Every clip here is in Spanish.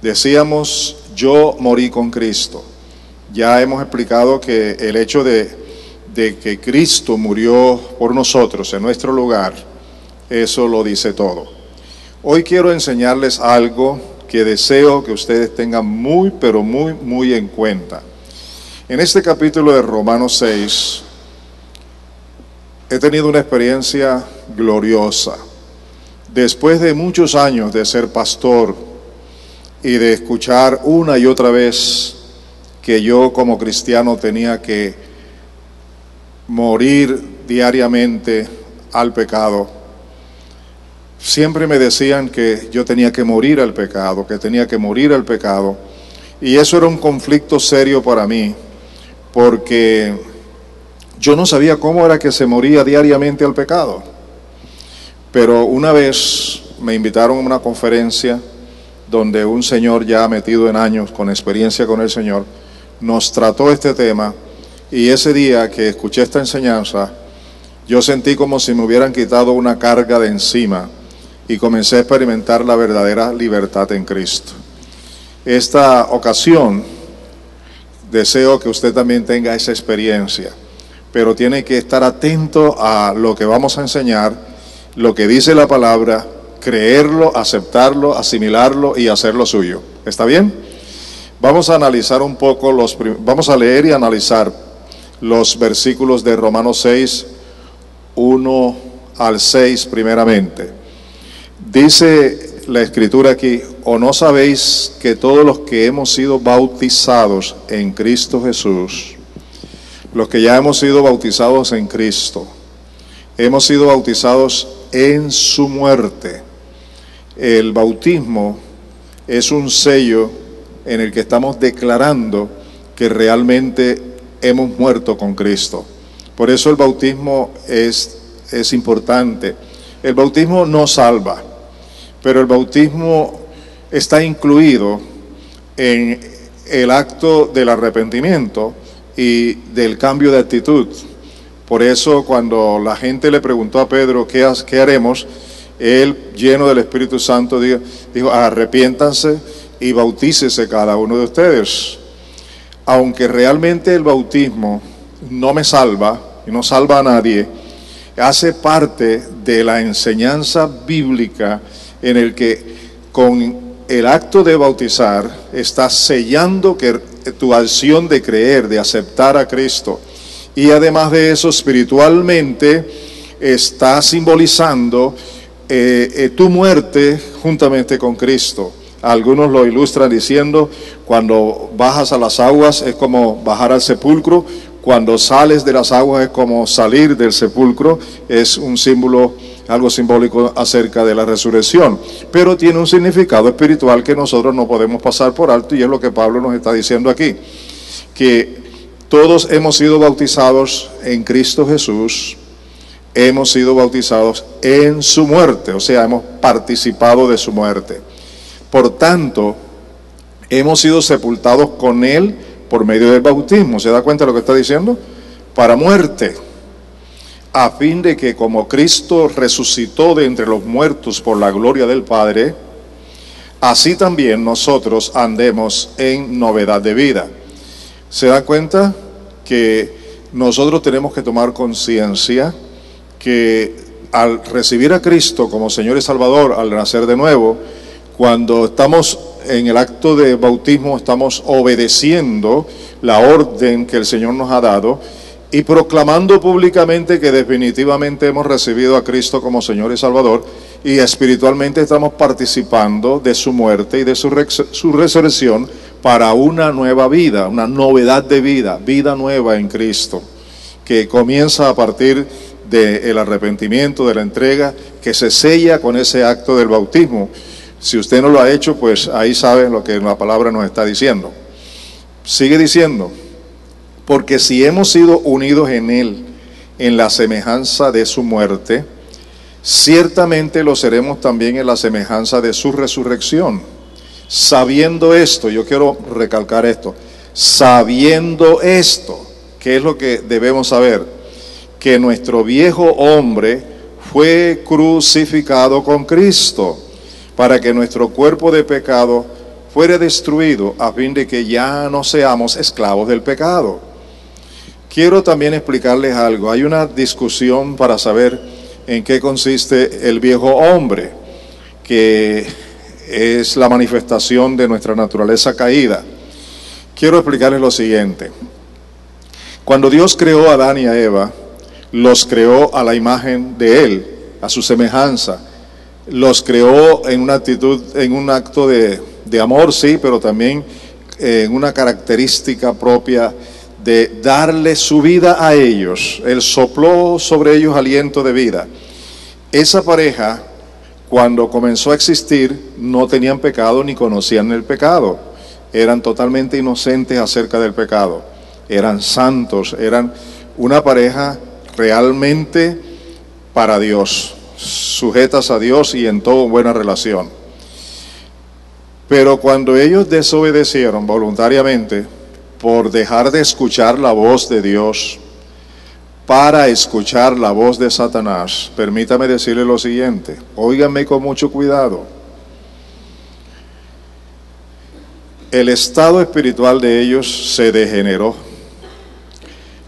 Decíamos, yo morí con Cristo. Ya hemos explicado que el hecho de que Cristo murió por nosotros en nuestro lugar, eso lo dice todo. Hoy quiero enseñarles algo que deseo que ustedes tengan muy, pero muy, muy en cuenta. En este capítulo de Romanos 6, he tenido una experiencia gloriosa. Después de muchos años de ser pastor y de escuchar una y otra vez que yo como cristiano tenía que morir diariamente al pecado, siempre me decían que yo tenía que morir al pecado, y eso era un conflicto serio para mí, porque yo no sabía cómo era que se moría diariamente al pecado. Pero una vez me invitaron a una conferencia donde un señor ya metido en años, con experiencia con el Señor, nos trató este tema, y ese día que escuché esta enseñanza, yo sentí como si me hubieran quitado una carga de encima y comencé a experimentar la verdadera libertad en Cristo. Esta ocasión, deseo que usted también tenga esa experiencia, pero tiene que estar atento a lo que vamos a enseñar, lo que dice la palabra, creerlo, aceptarlo, asimilarlo y hacerlo suyo. ¿Está bien? Vamos a analizar un poco, vamos a leer y analizar los versículos de Romanos 6, 1 al 6 primeramente. Dice la escritura aquí, ¿o no sabéis que todos los que hemos sido bautizados en Cristo Jesús, los que ya hemos sido bautizados en Cristo, hemos sido bautizados en su muerte? El bautismo es un sello en el que estamos declarando que realmente hemos muerto con Cristo. Por eso el bautismo es importante. El bautismo no salva, pero el bautismo está incluido en el acto del arrepentimiento y del cambio de actitud. Por eso cuando la gente le preguntó a Pedro, ¿qué haremos?, él, lleno del Espíritu Santo, dijo, arrepiéntanse y bautícese cada uno de ustedes. Aunque realmente el bautismo no me salva, y no salva a nadie, hace parte de la enseñanza bíblica en el que con el acto de bautizar estás sellando que tu acción de creer, de aceptar a Cristo. Y además de eso, espiritualmente está simbolizando tu muerte juntamente con Cristo. Algunos lo ilustran diciendo, cuando bajas a las aguas es como bajar al sepulcro, cuando sales de las aguas es como salir del sepulcro. Es un símbolo, algo simbólico acerca de la resurrección, pero tiene un significado espiritual que nosotros no podemos pasar por alto, y es lo que Pablo nos está diciendo aquí, que todos hemos sido bautizados en Cristo Jesús, hemos sido bautizados en su muerte, o sea, hemos participado de su muerte. Por tanto, hemos sido sepultados con él por medio del bautismo. ¿Se da cuenta de lo que está diciendo? Para muerte, a fin de que como Cristo resucitó de entre los muertos por la gloria del Padre, así también nosotros andemos en novedad de vida. ¿Se da cuenta que nosotros tenemos que tomar conciencia que al recibir a Cristo como Señor y Salvador, al nacer de nuevo, cuando estamos en el acto de bautismo, estamos obedeciendo la orden que el Señor nos ha dado y proclamando públicamente que definitivamente hemos recibido a Cristo como Señor y Salvador, y espiritualmente estamos participando de su muerte y de su resurrección para una nueva vida, una novedad de vida, vida nueva en Cristo, que comienza a partir del arrepentimiento, de la entrega, que se sella con ese acto del bautismo. Si usted no lo ha hecho, pues ahí sabe lo que la palabra nos está diciendo. Sigue diciendo, porque si hemos sido unidos en él, en la semejanza de su muerte, ciertamente lo seremos también en la semejanza de su resurrección. Sabiendo esto, yo quiero recalcar esto, sabiendo esto, ¿qué es lo que debemos saber? Que nuestro viejo hombre fue crucificado con Cristo, para que nuestro cuerpo de pecado fuere destruido a fin de que ya no seamos esclavos del pecado. Quiero también explicarles algo. Hay una discusión para saber en qué consiste el viejo hombre, que es la manifestación de nuestra naturaleza caída. Quiero explicarles lo siguiente. Cuando Dios creó a Adán y a Eva, los creó a la imagen de Él, a su semejanza. Los creó en una actitud, en un acto de amor, sí, pero también en una característica propia de darle su vida a ellos. Él sopló sobre ellos aliento de vida. Esa pareja, cuando comenzó a existir, no tenían pecado ni conocían el pecado. Eran totalmente inocentes acerca del pecado. Eran santos, eran una pareja realmente para Dios, sujetas a Dios y en todo buena relación. Pero cuando ellos desobedecieron voluntariamente por dejar de escuchar la voz de Dios para escuchar la voz de Satanás, permítame decirle lo siguiente, óiganme con mucho cuidado. El estado espiritual de ellos se degeneró.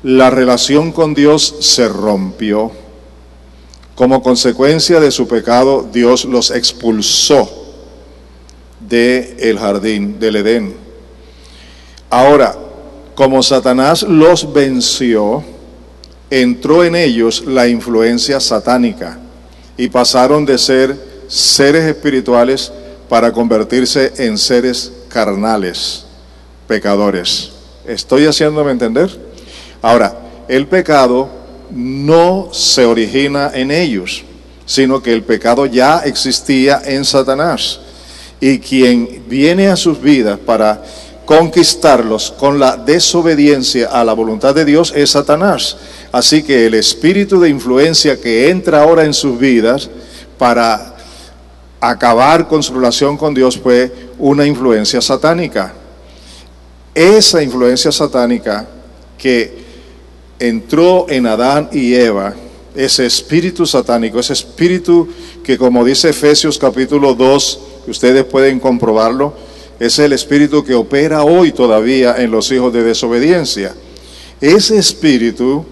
La relación con Dios se rompió. Como consecuencia de su pecado, Dios los expulsó del jardín del Edén. Ahora, como Satanás los venció, entró en ellos la influencia satánica y pasaron de ser seres espirituales para convertirse en seres carnales, pecadores. ¿Estoy haciéndome entender? Ahora, el pecado no se origina en ellos, sino que el pecado ya existía en Satanás. Y quien viene a sus vidas para conquistarlos con la desobediencia a la voluntad de Dios es Satanás. Así que el espíritu de influencia que entra ahora en sus vidas para acabar con su relación con Dios fue una influencia satánica. Esa influencia satánica que entró en Adán y Eva, ese espíritu satánico, ese espíritu que, como dice Efesios capítulo 2, que ustedes pueden comprobarlo, es el espíritu que opera hoy todavía en los hijos de desobediencia. Ese espíritu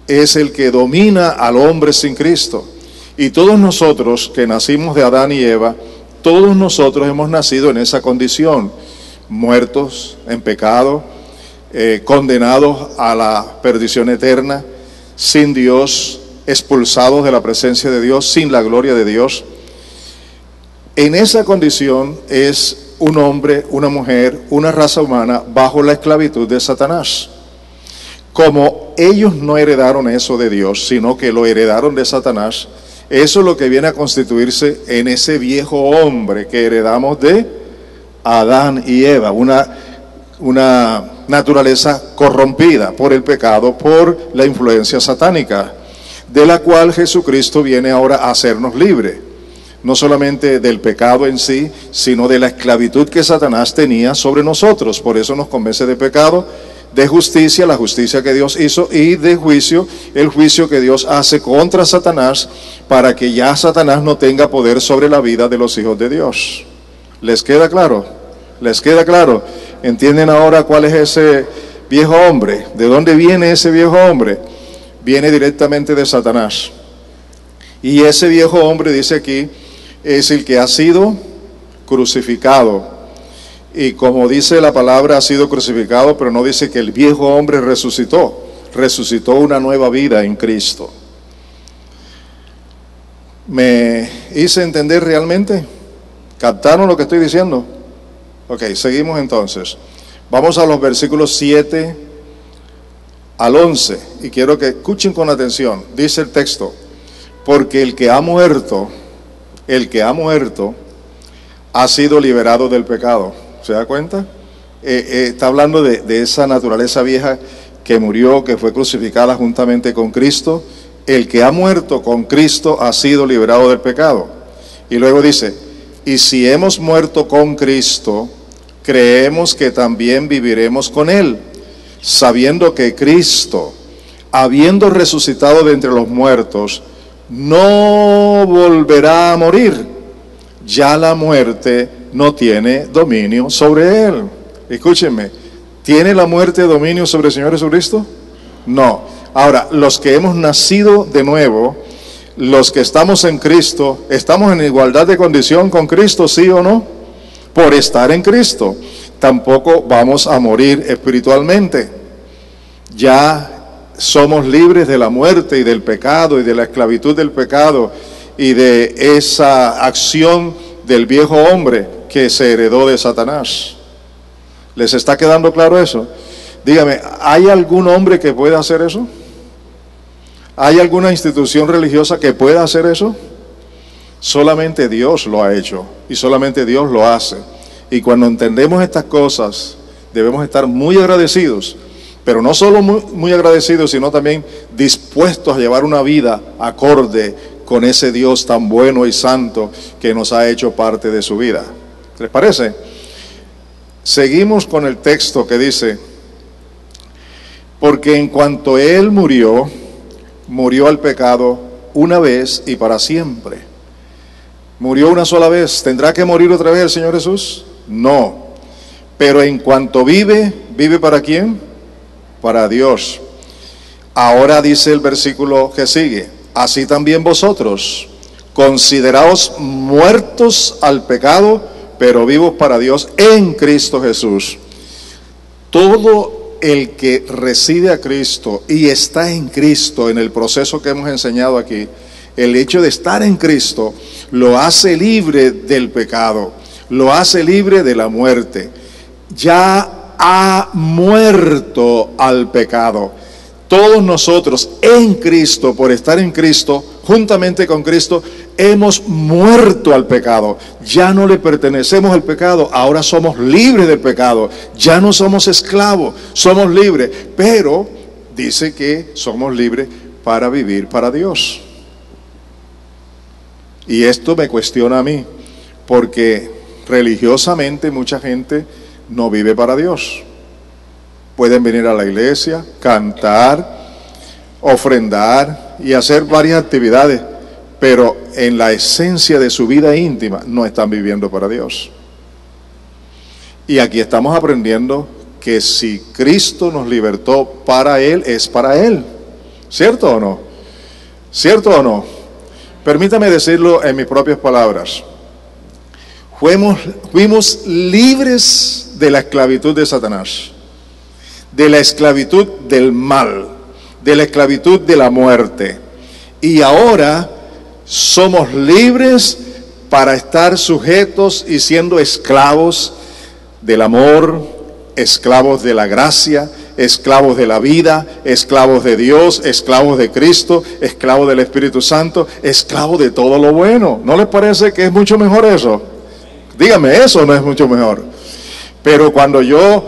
es el que domina al hombre sin Cristo. Y todos nosotros que nacimos de Adán y Eva, todos nosotros hemos nacido en esa condición, muertos en pecado, condenados a la perdición eterna, sin Dios, expulsados de la presencia de Dios, sin la gloria de Dios. En esa condición es un hombre, una mujer, una raza humana bajo la esclavitud de Satanás. Como ellos no heredaron eso de Dios, sino que lo heredaron de Satanás, eso es lo que viene a constituirse en ese viejo hombre que heredamos de Adán y Eva, una naturaleza corrompida por el pecado, por la influencia satánica, de la cual Jesucristo viene ahora a hacernos libres. No solamente del pecado en sí, sino de la esclavitud que Satanás tenía sobre nosotros. Por eso nos convence de pecado, de justicia, la justicia que Dios hizo, y de juicio, el juicio que Dios hace contra Satanás, para que ya Satanás no tenga poder sobre la vida de los hijos de Dios. ¿Les queda claro? ¿Les queda claro? ¿Entienden ahora cuál es ese viejo hombre? ¿De dónde viene ese viejo hombre? Viene directamente de Satanás. Y ese viejo hombre, dice aquí, es el que ha sido crucificado. Y como dice la palabra, ha sido crucificado, pero no dice que el viejo hombre resucitó. Resucitó una nueva vida en Cristo. ¿Me hice entender realmente? ¿Captaron lo que estoy diciendo? Ok, seguimos entonces. Vamos a los versículos 7 al 11. Y quiero que escuchen con atención. Dice el texto: porque el que ha muerto ha sido liberado del pecado. ¿Se da cuenta? Está hablando de esa naturaleza vieja que murió, que fue crucificada juntamente con Cristo. El que ha muerto con Cristo ha sido liberado del pecado. Y luego dice: y si hemos muerto con Cristo, creemos que también viviremos con Él, sabiendo que Cristo, habiendo resucitado de entre los muertos, no volverá a morir. Ya la muerte no tiene dominio sobre él. Escúchenme, ¿tiene la muerte dominio sobre el Señor Jesucristo? No. Ahora, los que hemos nacido de nuevo, los que estamos en Cristo, ¿estamos en igualdad de condición con Cristo, sí o no? Por estar en Cristo. Tampoco vamos a morir espiritualmente. Ya somos libres de la muerte y del pecado y de la esclavitud del pecado y de esa acción del viejo hombre que se heredó de Satanás. ¿Les está quedando claro eso? Dígame, ¿hay algún hombre que pueda hacer eso? ¿Hay alguna institución religiosa que pueda hacer eso? Solamente Dios lo ha hecho y solamente Dios lo hace. Y cuando entendemos estas cosas, debemos estar muy agradecidos, pero no solo muy agradecidos, sino también dispuestos a llevar una vida acorde con ese Dios tan bueno y santo que nos ha hecho parte de su vida. ¿Les parece? Seguimos con el texto que dice: porque en cuanto Él murió, murió al pecado una vez y para siempre. Murió una sola vez. ¿Tendrá que morir otra vez el Señor Jesús? No. Pero en cuanto vive, ¿vive para quién? Para Dios. Ahora dice el versículo que sigue: así también vosotros, consideraos muertos al pecado, pero vivos para Dios en Cristo Jesús. Todo el que reside a Cristo y está en Cristo, en el proceso que hemos enseñado aquí, el hecho de estar en Cristo lo hace libre del pecado, lo hace libre de la muerte. Ya ha muerto al pecado. Todos nosotros en Cristo, por estar en Cristo, juntamente con Cristo, hemos muerto al pecado. Ya no le pertenecemos al pecado, ahora somos libres del pecado. Ya no somos esclavos, somos libres. Pero dice que somos libres para vivir para Dios. Y esto me cuestiona a mí, porque religiosamente mucha gente no vive para Dios. Pueden venir a la iglesia, cantar, ofrendar y hacer varias actividades, pero en la esencia de su vida íntima no están viviendo para Dios. Y aquí estamos aprendiendo que si Cristo nos libertó para Él, es para Él. ¿Cierto o no? ¿Cierto o no? Permítame decirlo en mis propias palabras. Fuimos libres de la esclavitud de Satanás, de la esclavitud del mal, de la esclavitud de la muerte. Y ahora somos libres para estar sujetos y siendo esclavos del amor, esclavos de la gracia, esclavos de la vida, esclavos de Dios, esclavos de Cristo, esclavos del Espíritu Santo, esclavos de todo lo bueno. ¿No les parece que es mucho mejor eso? Dígame, ¿eso no es mucho mejor? Pero cuando yo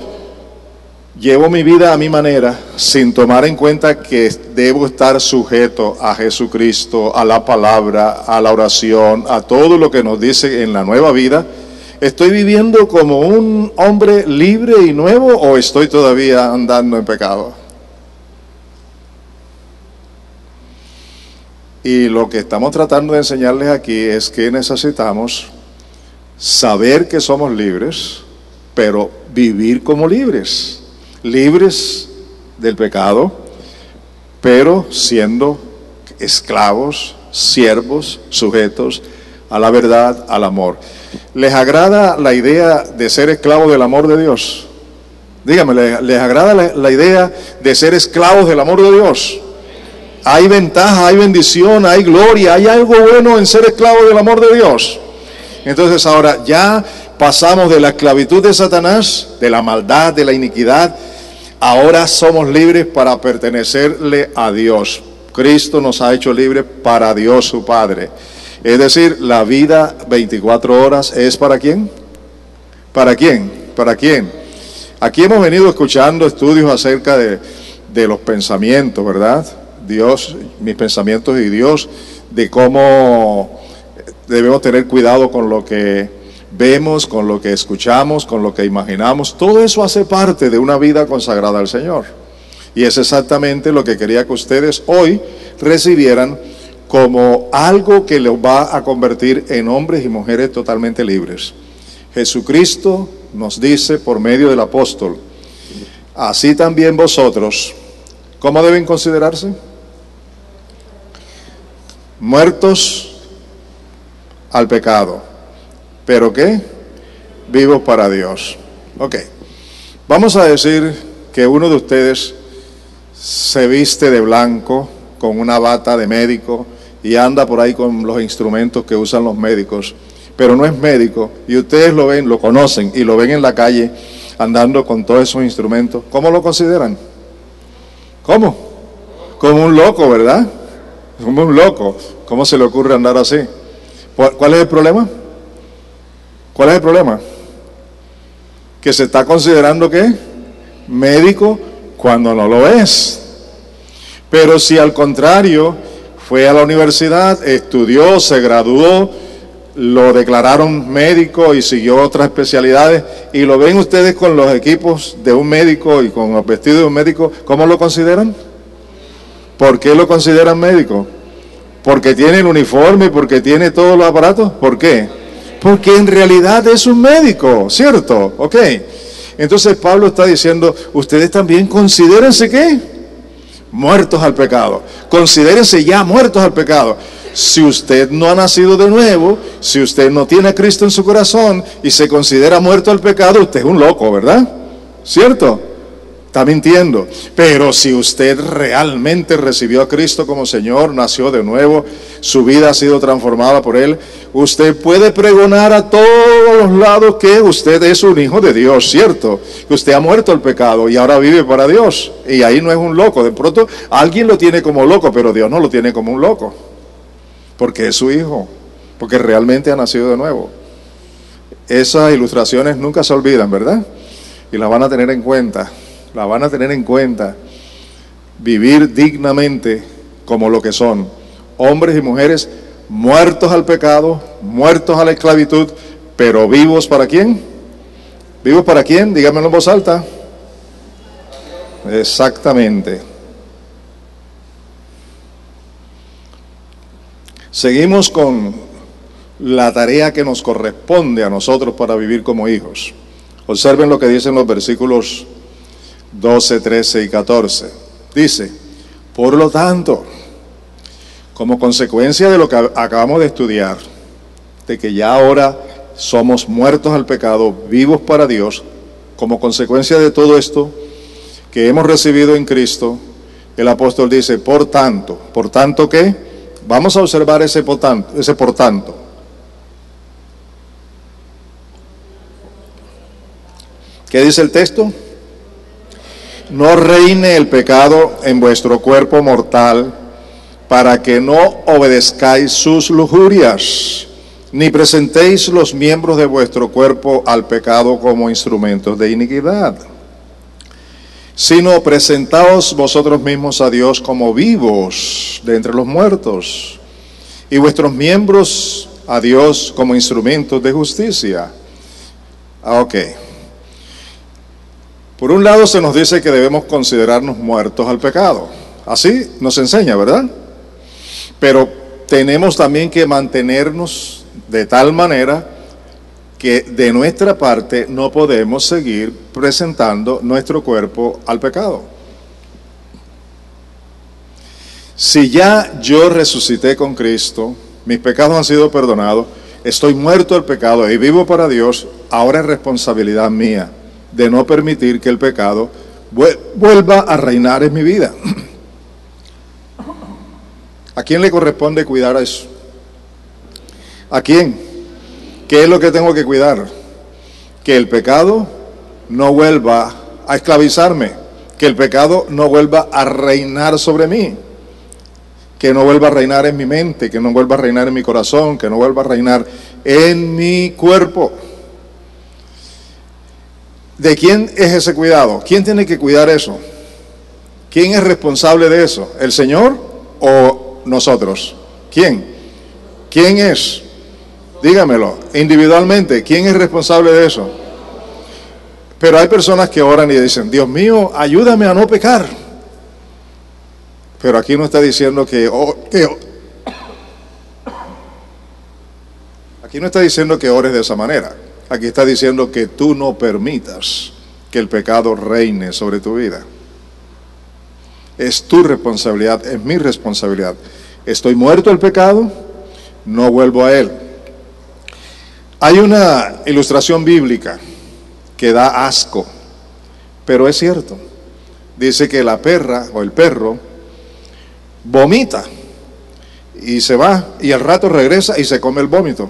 llevo mi vida a mi manera, sin tomar en cuenta que debo estar sujeto a Jesucristo, a la palabra, a la oración, a todo lo que nos dice en la nueva vida, ¿estoy viviendo como un hombre libre y nuevo o estoy todavía andando en pecado? Y lo que estamos tratando de enseñarles aquí es que necesitamos saber que somos libres, pero vivir como libres. Libres del pecado, pero siendo esclavos, siervos, sujetos a la verdad, al amor. ¿Les agrada la idea de ser esclavos del amor de Dios? Dígame, ¿les agrada la idea de ser esclavos del amor de Dios? Hay ventaja, hay bendición, hay gloria, hay algo bueno en ser esclavo del amor de Dios. Entonces ahora ya pasamos de la esclavitud de Satanás, de la maldad, de la iniquidad. Ahora somos libres para pertenecerle a Dios. Cristo nos ha hecho libres para Dios su Padre. Es decir, la vida 24 horas es ¿para quién? ¿Para quién? ¿Para quién? Aquí hemos venido escuchando estudios acerca de los pensamientos, ¿verdad? Dios, mis pensamientos y Dios, de cómo debemos tener cuidado con lo que vemos, con lo que escuchamos, con lo que imaginamos. Todo eso hace parte de una vida consagrada al Señor. Y es exactamente lo que quería que ustedes hoy recibieran como algo que los va a convertir en hombres y mujeres totalmente libres. Jesucristo nos dice por medio del apóstol, así también vosotros, ¿cómo deben considerarse? Muertos al pecado, ¿pero qué? Vivos para Dios. Ok, vamos a decir que uno de ustedes se viste de blanco con una bata de médico y anda por ahí con los instrumentos que usan los médicos, pero no es médico, y ustedes lo ven, lo conocen y lo ven en la calle andando con todos esos instrumentos. ¿Cómo lo consideran? ¿Cómo? Como un loco, ¿verdad? Como un loco. ¿Cómo se le ocurre andar así? ¿Cuál es el problema? ¿Cuál es el problema? Que se está considerando ¿qué? Médico cuando no lo es. Pero si al contrario fue a la universidad, estudió, se graduó, lo declararon médico y siguió otras especialidades, y lo ven ustedes con los equipos de un médico y con los vestidos de un médico, ¿cómo lo consideran? ¿Por qué lo consideran médico? ¿Porque tiene el uniforme, porque tiene todos los aparatos? ¿Por qué? Porque en realidad es un médico, ¿cierto? Ok. Entonces Pablo está diciendo, ustedes también considérense ¿qué? Muertos al pecado. Considérense ya muertos al pecado. Si usted no ha nacido de nuevo, si usted no tiene a Cristo en su corazón y se considera muerto al pecado, usted es un loco, ¿verdad? ¿Cierto? Está mintiendo. Pero si usted realmente recibió a Cristo como Señor, nació de nuevo, su vida ha sido transformada por Él, usted puede pregonar a todos los lados que usted es un hijo de Dios, ¿cierto? Que usted ha muerto al pecado y ahora vive para Dios. Y ahí no es un loco. De pronto alguien lo tiene como loco, pero Dios no lo tiene como un loco. Porque es su hijo, porque realmente ha nacido de nuevo. Esas ilustraciones nunca se olvidan, ¿verdad? Y las van a tener en cuenta. La van a tener en cuenta. Vivir dignamente como lo que son, hombres y mujeres muertos al pecado, muertos a la esclavitud, pero vivos ¿para quién? ¿Vivos para quién? Díganmelo en voz alta. Exactamente. Seguimos con la tarea que nos corresponde a nosotros para vivir como hijos. Observen lo que dicen los versículos 12, 13 y 14. Dice, por lo tanto, como consecuencia de lo que acabamos de estudiar, de que ya ahora somos muertos al pecado, vivos para Dios, como consecuencia de todo esto que hemos recibido en Cristo, el apóstol dice, por tanto ¿qué? Vamos a observar ese por tanto. ¿Qué dice el texto? No reine el pecado en vuestro cuerpo mortal, para que no obedezcáis sus lujurias, ni presentéis los miembros de vuestro cuerpo al pecado como instrumentos de iniquidad, sino presentaos vosotros mismos a Dios como vivos de entre los muertos, y vuestros miembros a Dios como instrumentos de justicia. Ok. Por un lado se nos dice que debemos considerarnos muertos al pecado. Así nos enseña, ¿verdad? Pero tenemos también que mantenernos de tal manera que de nuestra parte no podemos seguir presentando nuestro cuerpo al pecado. Si ya yo resucité con Cristo, mis pecados han sido perdonados, estoy muerto al pecado y vivo para Dios, ahora es responsabilidad mía de no permitir que el pecado vuelva a reinar en mi vida. ¿A quién le corresponde cuidar eso? ¿A quién? ¿Qué es lo que tengo que cuidar? Que el pecado no vuelva a esclavizarme, que el pecado no vuelva a reinar sobre mí, que no vuelva a reinar en mi mente, que no vuelva a reinar en mi corazón, que no vuelva a reinar en mi cuerpo. ¿De quién es ese cuidado? ¿Quién tiene que cuidar eso? ¿Quién es responsable de eso? ¿El Señor o nosotros? ¿Quién? ¿Quién es? Dígamelo, individualmente, ¿quién es responsable de eso? Pero hay personas que oran y dicen, Dios mío, ayúdame a no pecar. Pero aquí no está diciendo aquí no está diciendo que ores de esa manera. Aquí está diciendo que tú no permitas que el pecado reine sobre tu vida. Es tu responsabilidad, es mi responsabilidad. Estoy muerto al pecado, no vuelvo a él. Hay una ilustración bíblica que da asco, pero es cierto. Dice que la perra o el perro vomita y se va y al rato regresa y se come el vómito.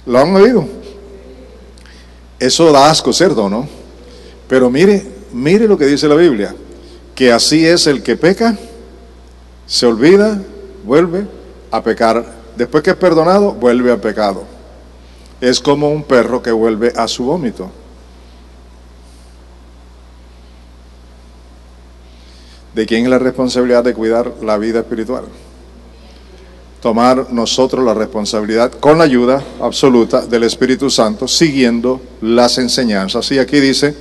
¿Lo han oído? Eso da asco, ¿cierto o no? Pero mire lo que dice la Biblia, que así es el que peca, se olvida, vuelve a pecar. Después que es perdonado, vuelve al pecado. Es como un perro que vuelve a su vómito. ¿De quién es la responsabilidad de cuidar la vida espiritual? Tomar nosotros la responsabilidad con la ayuda absoluta del Espíritu Santo, siguiendo las enseñanzas. Y aquí dice,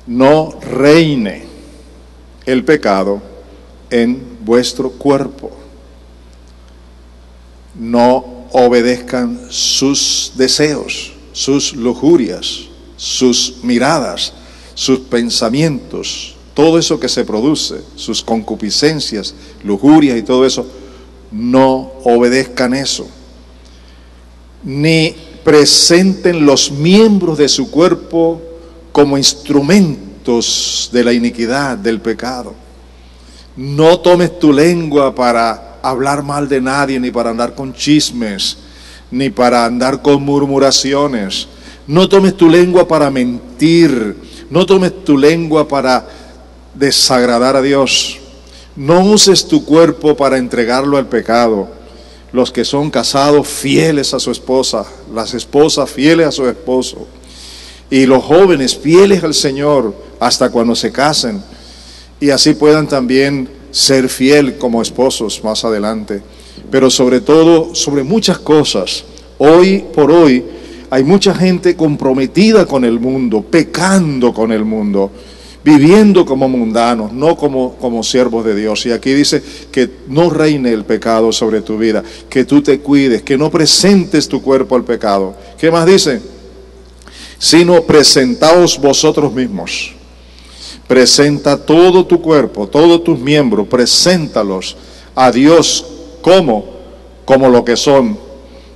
no reine el pecado en vuestro cuerpo. No obedezcan sus deseos, sus lujurias, sus miradas, sus pensamientos. Todo eso que se produce, sus concupiscencias, lujurias y todo eso, no obedezcan eso. Ni presenten los miembros de su cuerpo como instrumentos de la iniquidad, del pecado. No tomes tu lengua para hablar mal de nadie, ni para andar con chismes, ni para andar con murmuraciones. No tomes tu lengua para mentir. No tomes tu lengua para desagradar a Dios. No uses tu cuerpo para entregarlo al pecado. Los que son casados fieles a su esposa, las esposas fieles a su esposo, y los jóvenes fieles al Señor hasta cuando se casen, y así puedan también ser fiel como esposos más adelante. Pero sobre todo, sobre muchas cosas, hoy por hoy hay mucha gente comprometida con el mundo, pecando con el mundo, viviendo como mundanos, no como siervos de Dios. Y aquí dice que no reine el pecado sobre tu vida, que tú te cuides, que no presentes tu cuerpo al pecado. ¿Qué más dice? Sino presentaos vosotros mismos. Presenta todo tu cuerpo, todos tus miembros, preséntalos a Dios como lo que son,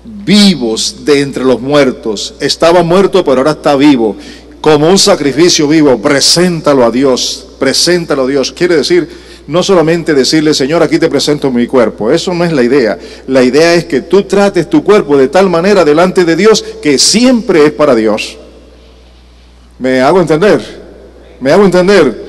vivos de entre los muertos. Estaba muerto, pero ahora está vivo. Como un sacrificio vivo, preséntalo a Dios, preséntalo a Dios. Quiere decir, no solamente decirle, Señor, aquí te presento mi cuerpo. Eso no es la idea. La idea es que tú trates tu cuerpo de tal manera delante de Dios que siempre es para Dios. ¿Me hago entender? ¿Me hago entender?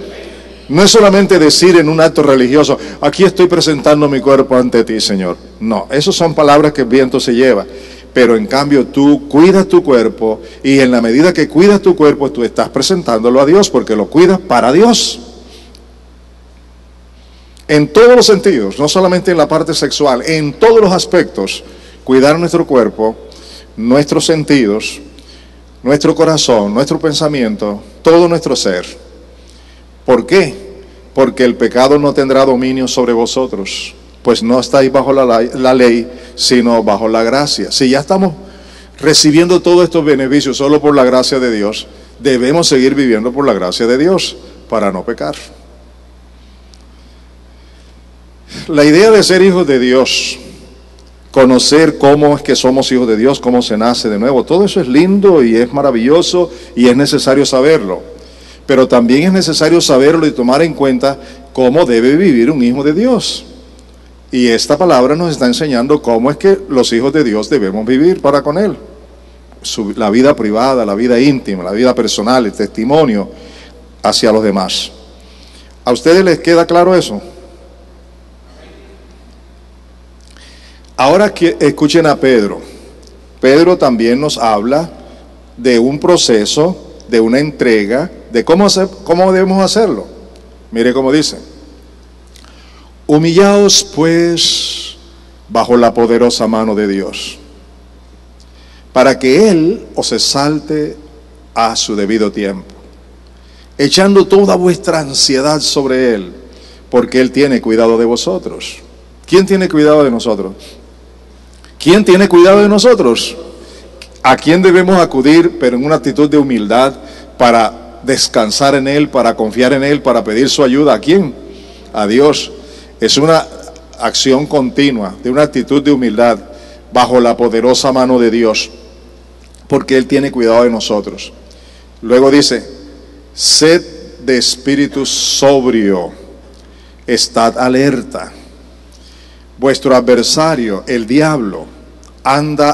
No es solamente decir en un acto religioso, aquí estoy presentando mi cuerpo ante ti, Señor. No, esas son palabras que el viento se lleva. Pero en cambio tú cuidas tu cuerpo, y en la medida que cuidas tu cuerpo, tú estás presentándolo a Dios, porque lo cuidas para Dios. En todos los sentidos, no solamente en la parte sexual, en todos los aspectos, cuidar nuestro cuerpo, nuestros sentidos, nuestro corazón, nuestro pensamiento, todo nuestro ser. ¿Por qué? Porque el pecado no tendrá dominio sobre vosotros, pues no estáis bajo la ley, sino bajo la gracia. Si ya estamos recibiendo todos estos beneficios solo por la gracia de Dios, debemos seguir viviendo por la gracia de Dios para no pecar. La idea de ser hijos de Dios, conocer cómo es que somos hijos de Dios, cómo se nace de nuevo, todo eso es lindo y es maravilloso y es necesario saberlo. Pero también es necesario saberlo y tomar en cuenta cómo debe vivir un hijo de Dios. Y esta palabra nos está enseñando cómo es que los hijos de Dios debemos vivir para con Él. La vida privada, la vida íntima, la vida personal, el testimonio hacia los demás. ¿A ustedes les queda claro eso? Ahora que escuchen a Pedro. Pedro también nos habla de un proceso, de una entrega, de cómo debemos hacerlo. Mire cómo dice: humillaos pues bajo la poderosa mano de Dios, para que Él os exalte a su debido tiempo, echando toda vuestra ansiedad sobre Él, porque Él tiene cuidado de vosotros. ¿Quién tiene cuidado de nosotros? ¿Quién tiene cuidado de nosotros? ¿A quién debemos acudir, pero en una actitud de humildad, para descansar en Él, para confiar en Él, para pedir su ayuda? ¿A quién? A Dios. Es una acción continua, de una actitud de humildad, bajo la poderosa mano de Dios, porque Él tiene cuidado de nosotros. Luego dice, sed de espíritu sobrio, estad alerta. Vuestro adversario, el diablo, anda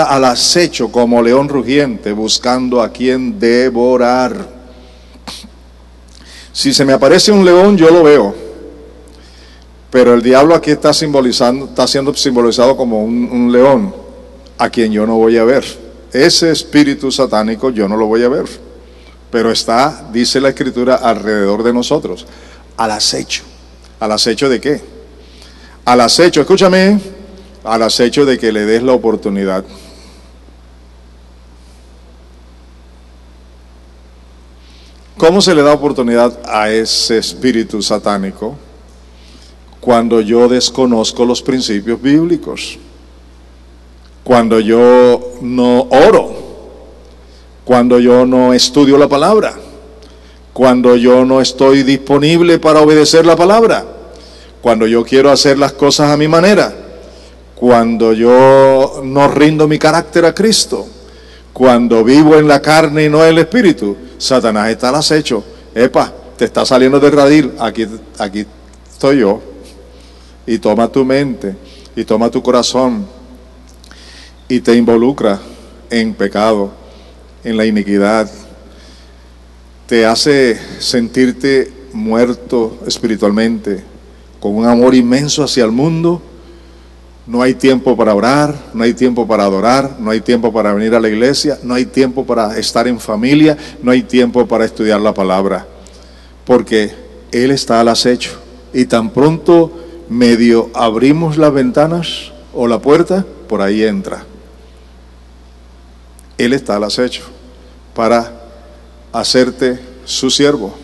al acecho como león rugiente, buscando a quien devorar. Si se me aparece un león, yo lo veo, pero el diablo aquí está siendo simbolizado como un león, a quien yo no voy a ver. Ese espíritu satánico yo no lo voy a ver, pero está, dice la Escritura, alrededor de nosotros, al acecho. ¿Al acecho de qué? Al acecho, escúchame, al acecho de que le des la oportunidad. ¿Cómo se le da oportunidad a ese espíritu satánico? Cuando yo desconozco los principios bíblicos, cuando yo no oro, cuando yo no estudio la palabra, cuando yo no estoy disponible para obedecer la palabra, cuando yo quiero hacer las cosas a mi manera, cuando yo no rindo mi carácter a Cristo, cuando vivo en la carne y no en el espíritu, Satanás está al acecho. Epa, te está saliendo de radil, aquí estoy yo. Y toma tu mente, y toma tu corazón, y te involucra en pecado, en la iniquidad. Te hace sentirte muerto espiritualmente, con un amor inmenso hacia el mundo. No hay tiempo para orar, no hay tiempo para adorar, no hay tiempo para venir a la iglesia, no hay tiempo para estar en familia, no hay tiempo para estudiar la palabra, porque Él está al acecho. Y tan pronto medio abrimos las ventanas o la puerta, por ahí entra. Él está al acecho para hacerte su siervo,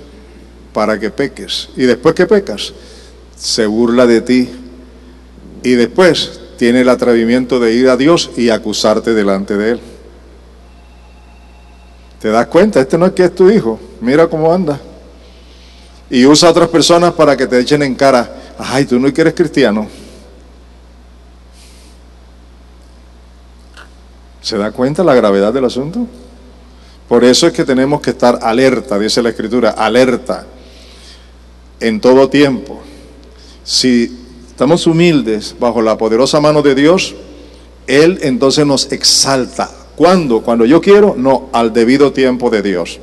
para que peques. Y después que pecas, se burla de ti. Y después tiene el atrevimiento de ir a Dios y acusarte delante de Él. ¿Te das cuenta? Este no es que es tu hijo. Mira cómo anda. Y usa a otras personas para que te echen en cara. Ay, tú no eres cristiano. ¿Se da cuenta la gravedad del asunto? Por eso es que tenemos que estar alerta, dice la Escritura, alerta en todo tiempo. Si estamos humildes bajo la poderosa mano de Dios, Él entonces nos exalta. ¿Cuándo? Cuando yo quiero, no, al debido tiempo de Dios.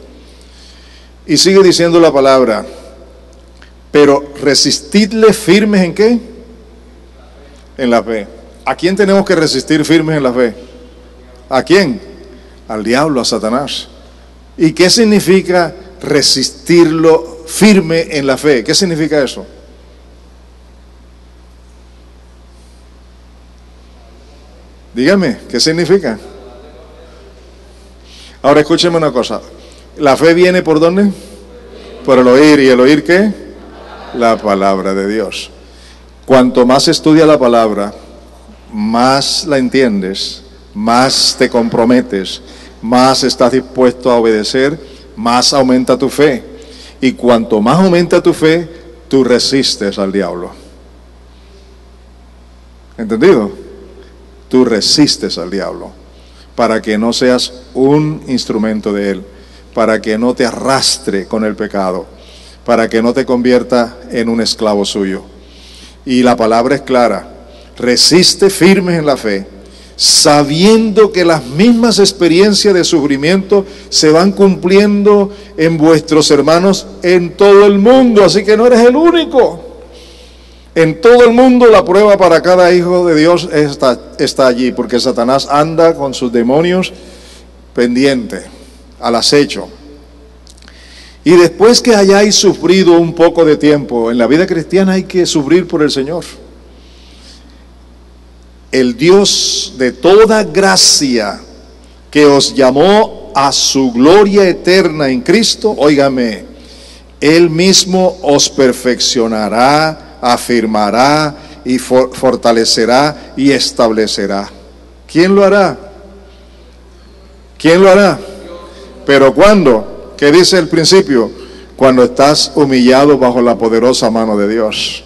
Y sigue diciendo la palabra, pero resistidle firmes ¿en qué? En la fe. ¿A quién tenemos que resistir firmes en la fe? ¿A quién? Al diablo, a Satanás. ¿Y qué significa resistirlo firme en la fe? ¿Qué significa eso? Dígame, ¿qué significa? Ahora escúcheme una cosa. ¿La fe viene por dónde? Por el oír. ¿Y el oír qué? La palabra de Dios. Cuanto más estudia la palabra, más la entiendes, más te comprometes, más estás dispuesto a obedecer, más aumenta tu fe. Y cuanto más aumenta tu fe, tú resistes al diablo. ¿Entendido? Tú resistes al diablo para que no seas un instrumento de él, para que no te arrastre con el pecado, para que no te convierta en un esclavo suyo. Y la palabra es clara: resiste firmes en la fe, sabiendo que las mismas experiencias de sufrimiento se van cumpliendo en vuestros hermanos en todo el mundo. Así que no eres el único. En todo el mundo la prueba para cada hijo de Dios está allí, porque Satanás anda con sus demonios pendiente, al acecho. Y después que hayáis sufrido un poco de tiempo, en la vida cristiana hay que sufrir por el Señor. El Dios de toda gracia, que os llamó a su gloria eterna en Cristo, óigame, Él mismo os perfeccionará, afirmará y fortalecerá y establecerá. ¿Quién lo hará? ¿Quién lo hará? ¿Pero cuándo? ¿Qué dice el principio? Cuando estás humillado bajo la poderosa mano de Dios.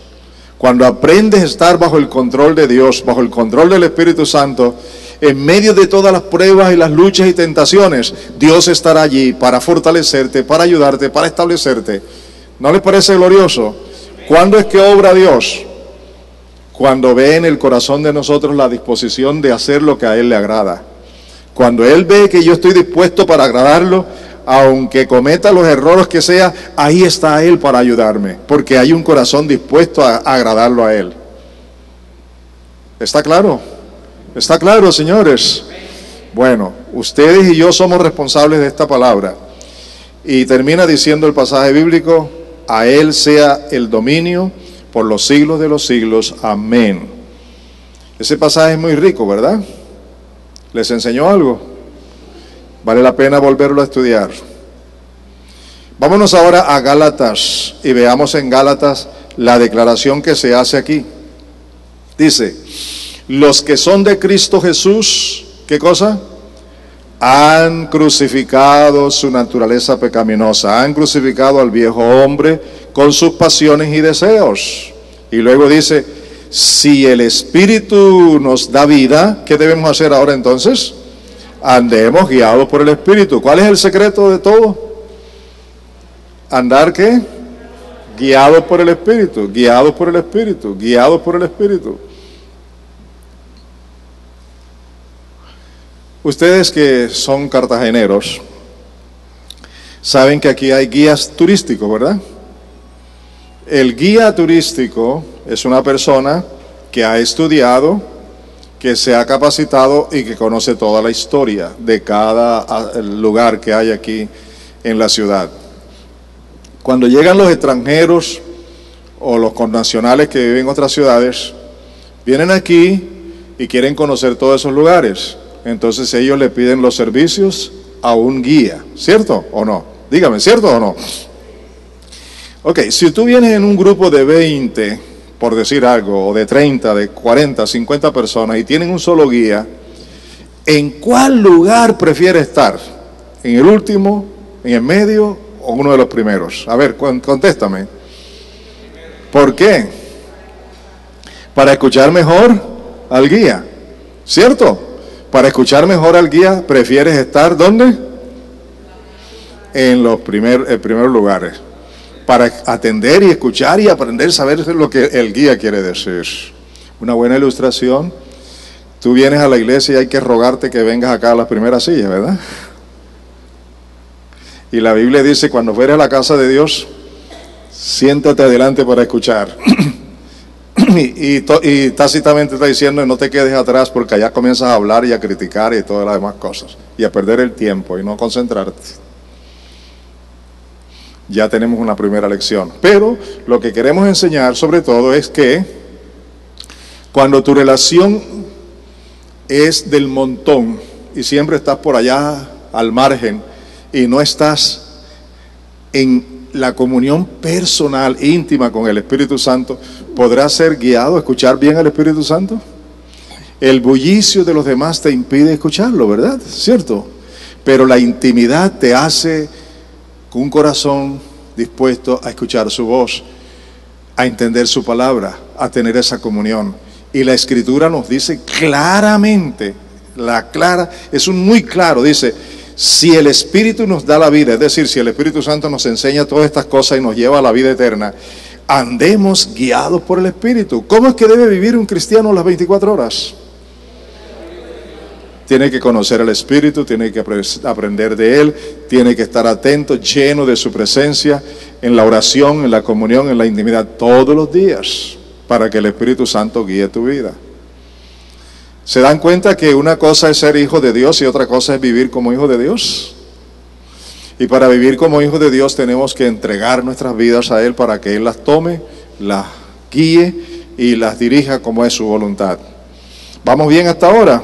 Cuando aprendes a estar bajo el control de Dios, bajo el control del Espíritu Santo, en medio de todas las pruebas y las luchas y tentaciones, Dios estará allí para fortalecerte, para ayudarte, para establecerte. ¿No les parece glorioso? ¿Cuándo es que obra Dios? Cuando ve en el corazón de nosotros la disposición de hacer lo que a Él le agrada. Cuando Él ve que yo estoy dispuesto para agradarlo, aunque cometa los errores que sea, ahí está Él para ayudarme, porque hay un corazón dispuesto a agradarlo a Él. ¿Está claro? ¿Está claro, señores? Bueno, ustedes y yo somos responsables de esta palabra. Y termina diciendo el pasaje bíblico: a Él sea el dominio por los siglos de los siglos. Amén. Ese pasaje es muy rico, ¿verdad? ¿Les enseñó algo? Vale la pena volverlo a estudiar. Vámonos ahora a Gálatas y veamos en Gálatas la declaración que se hace aquí. Dice: los que son de Cristo Jesús, ¿qué cosa? Han crucificado su naturaleza pecaminosa, han crucificado al viejo hombre con sus pasiones y deseos. Y luego dice: si el Espíritu nos da vida, ¿qué debemos hacer ahora entonces? Andemos guiados por el Espíritu. ¿Cuál es el secreto de todo? ¿Andar qué? Guiados por el Espíritu, guiados por el Espíritu, guiados por el Espíritu. Ustedes que son cartageneros, saben que aquí hay guías turísticos, ¿verdad? El guía turístico es una persona que ha estudiado, que se ha capacitado y que conoce toda la historia de cada lugar que hay aquí en la ciudad. Cuando llegan los extranjeros o los connacionales que viven en otras ciudades, vienen aquí y quieren conocer todos esos lugares. Entonces ellos le piden los servicios a un guía, ¿cierto o no? Dígame, ¿cierto o no? Ok, si tú vienes en un grupo de 20, por decir algo, o de 30, de 40, 50 personas y tienen un solo guía, ¿en cuál lugar prefiere estar? ¿En el último, en el medio o uno de los primeros? A ver, contéstame. ¿Por qué? Para escuchar mejor al guía, ¿cierto? Para escuchar mejor al guía, ¿prefieres estar dónde? En los primeros lugares. Para atender y escuchar y aprender, saber lo que el guía quiere decir. Una buena ilustración: tú vienes a la iglesia y hay que rogarte que vengas acá a las primeras sillas, ¿verdad? Y la Biblia dice: cuando fueres a la casa de Dios, siéntate adelante para escuchar. Y tácitamente está diciendo: no te quedes atrás, porque allá comienzas a hablar y a criticar y todas las demás cosas, y a perder el tiempo y no concentrarte. Ya tenemos una primera lección. Pero lo que queremos enseñar sobre todo es que cuando tu relación es del montón y siempre estás por allá al margen y no estás en la comunión personal, íntima con el Espíritu Santo, ¿podrás ser guiado a escuchar bien al Espíritu Santo? El bullicio de los demás te impide escucharlo, ¿verdad? ¿Cierto? Pero la intimidad te hace con un corazón dispuesto a escuchar su voz, a entender su palabra, a tener esa comunión. Y la Escritura nos dice claramente, es muy claro, dice: si el Espíritu nos da la vida, es decir, si el Espíritu Santo nos enseña todas estas cosas y nos lleva a la vida eterna, andemos guiados por el Espíritu. ¿Cómo es que debe vivir un cristiano las 24 horas? Tiene que conocer al Espíritu, tiene que aprender de Él, tiene que estar atento, lleno de su presencia, en la oración, en la comunión, en la intimidad, todos los días, para que el Espíritu Santo guíe tu vida. ¿Se dan cuenta que una cosa es ser hijo de Dios y otra cosa es vivir como hijo de Dios? Y para vivir como hijo de Dios tenemos que entregar nuestras vidas a Él para que Él las tome, las guíe y las dirija como es su voluntad. ¿Vamos bien hasta ahora?